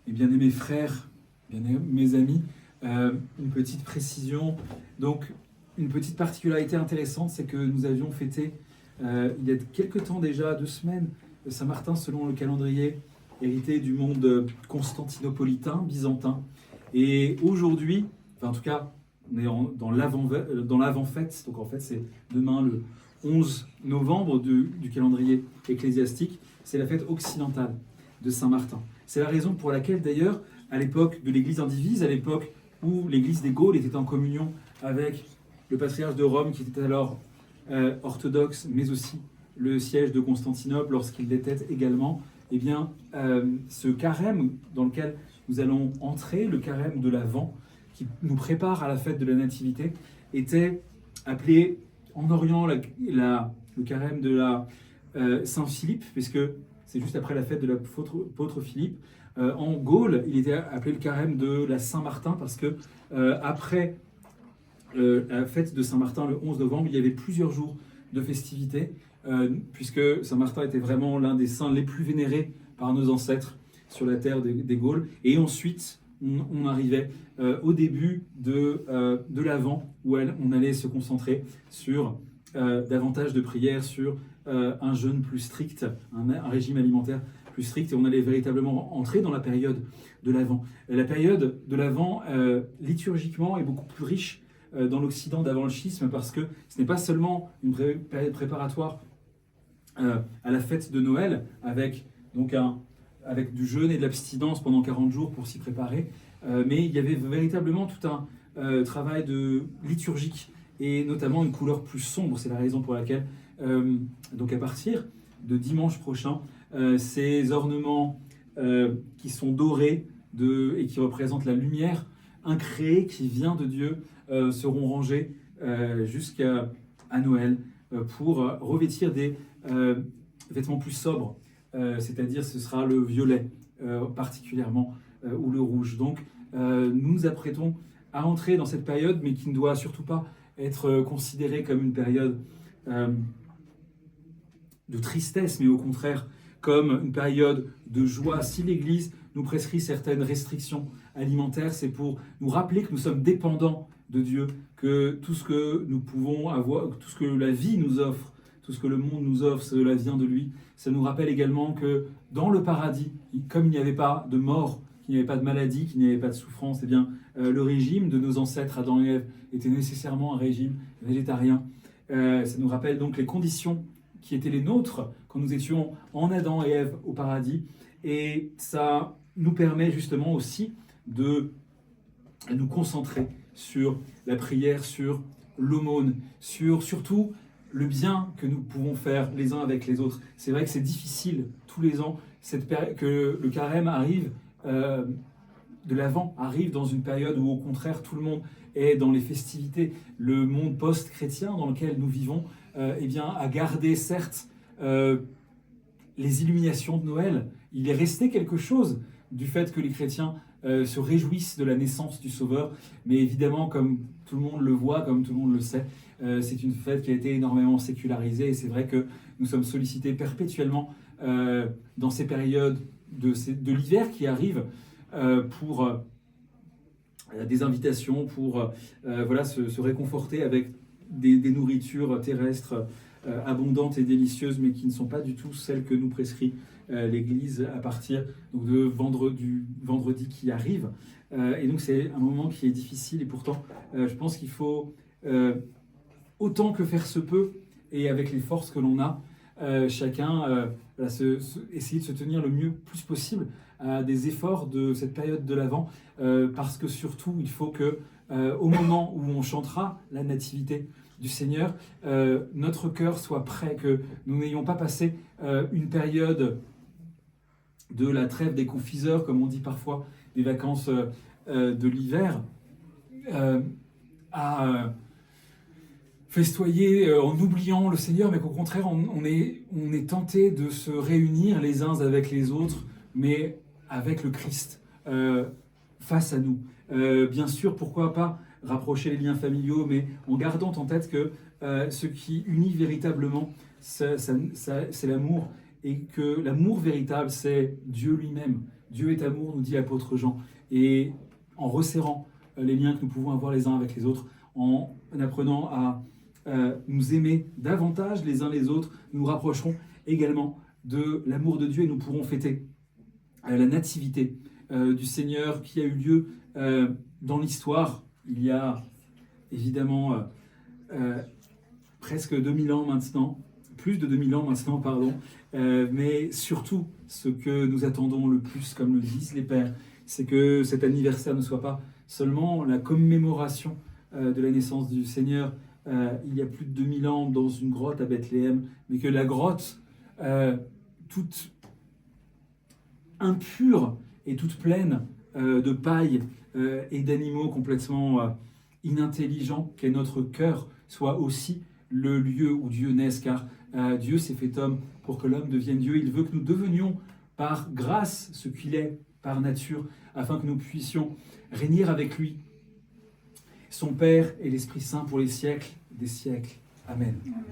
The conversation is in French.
Mes bien-aimés frères, mes amis, une petite précision. Donc, une petite particularité intéressante, c'est que nous avions fêté, il y a quelques temps déjà, 2 semaines, Saint-Martin selon le calendrier hérité du monde constantinopolitain, byzantin. Et aujourd'hui, enfin en tout cas, on est dans l'avant-fête, donc en fait c'est demain le 11 novembre du calendrier ecclésiastique, c'est la fête occidentale de Saint-Martin. C'est la raison pour laquelle d'ailleurs, à l'époque de l'Église indivise, à l'époque où l'Église des Gaules était en communion avec le patriarche de Rome qui était alors orthodoxe, mais aussi le siège de Constantinople lorsqu'il l'était également, eh bien, ce carême dans lequel nous allons entrer, le carême de l'Avent, qui nous prépare à la fête de la Nativité, était appelé en Orient le carême de la Saint-Philippe, puisque c'est juste après la fête de l'apôtre Philippe. En Gaule, il était appelé le carême de la Saint-Martin, parce que après la fête de Saint-Martin, le 11 novembre, il y avait plusieurs jours de festivités, puisque Saint-Martin était vraiment l'un des saints les plus vénérés par nos ancêtres sur la terre des Gaules. Et ensuite, on arrivait au début de l'Avent, où on allait se concentrer sur davantage de prières, sur un jeûne plus strict, un régime alimentaire plus strict, et on allait véritablement entrer dans la période de l'Avent. La période de l'Avent, liturgiquement, est beaucoup plus riche dans l'Occident d'avant le schisme, parce que ce n'est pas seulement une période préparatoire à la fête de Noël, avec du jeûne et de l'abstinence pendant 40 jours pour s'y préparer, mais il y avait véritablement tout un travail liturgique, et notamment une couleur plus sombre. C'est la raison pour laquelle, donc à partir de dimanche prochain, ces ornements qui sont dorés et qui représentent la lumière incréée qui vient de Dieu seront rangés jusqu'à Noël pour revêtir des vêtements plus sobres, c'est-à-dire ce sera le violet particulièrement ou le rouge. Donc nous nous apprêtons à entrer dans cette période, mais qui ne doit surtout pas être considérée comme une période de tristesse, mais au contraire comme une période de joie. Si l'Église nous prescrit certaines restrictions alimentaires, c'est pour nous rappeler que nous sommes dépendants de Dieu, que tout ce que nous pouvons avoir, tout ce que la vie nous offre, tout ce que le monde nous offre, cela vient de lui. Ça nous rappelle également que dans le paradis, comme il n'y avait pas de mort, qu'il n'y avait pas de maladie, qu'il n'y avait pas de souffrance, eh bien, le régime de nos ancêtres Adam et Ève était nécessairement un régime végétarien. Ça nous rappelle donc les conditions qui étaient les nôtres quand nous étions en Adam et Ève au paradis. Et ça nous permet justement aussi de nous concentrer sur la prière, sur l'aumône, sur surtout le bien que nous pouvons faire les uns avec les autres. C'est vrai que c'est difficile tous les ans que le carême arrive, de l'Avent arrive dans une période où au contraire tout le monde est dans les festivités. Le monde post-chrétien dans lequel nous vivons eh bien, a gardé certes les illuminations de Noël. Il est resté quelque chose du fait que les chrétiens se réjouissent de la naissance du Sauveur, mais évidemment, comme tout le monde le voit, comme tout le monde le sait, c'est une fête qui a été énormément sécularisée, et c'est vrai que nous sommes sollicités perpétuellement dans ces périodes de l'hiver qui arrivent pour des invitations, pour se réconforter avec des nourritures terrestres abondantes et délicieuses, mais qui ne sont pas du tout celles que nous prescrit l'Église à partir donc, du vendredi qui arrive. Et donc c'est un moment qui est difficile, et pourtant je pense qu'il faut autant que faire se peut, et avec les forces que l'on a, chacun essayer de se tenir le plus possible à des efforts de cette période de l'Avent, parce que surtout il faut que au moment où on chantera la nativité du Seigneur, notre cœur soit prêt, que nous n'ayons pas passé une période de la trêve des confiseurs, comme on dit parfois, des vacances de l'hiver, à festoyer en oubliant le Seigneur, mais qu'au contraire, on est tenté de se réunir les uns avec les autres, mais avec le Christ face à nous. Bien sûr, pourquoi pas rapprocher les liens familiaux, mais en gardant en tête que ce qui unit véritablement, c'est l'amour, et que l'amour véritable, c'est Dieu lui-même. Dieu est amour, nous dit l'apôtre Jean. Et en resserrant les liens que nous pouvons avoir les uns avec les autres, en apprenant à nous aimer davantage les uns les autres, nous nous rapprocherons également de l'amour de Dieu et nous pourrons fêter la nativité du Seigneur qui a eu lieu dans l'histoire il y a évidemment presque 2000 ans maintenant, plus de 2000 ans maintenant, pardon, mais surtout ce que nous attendons le plus, comme le disent les pères, c'est que cet anniversaire ne soit pas seulement la commémoration de la naissance du Seigneur il y a plus de 2000 ans dans une grotte à Bethléem, mais que la grotte toute impure et toute pleine de paille et d'animaux complètement inintelligents qu'est notre cœur soit aussi le lieu où Dieu naisse, car Dieu s'est fait homme pour que l'homme devienne Dieu. Il veut que nous devenions par grâce ce qu'il est par nature, afin que nous puissions régner avec lui, son Père et l'Esprit Saint pour les siècles des siècles. Amen.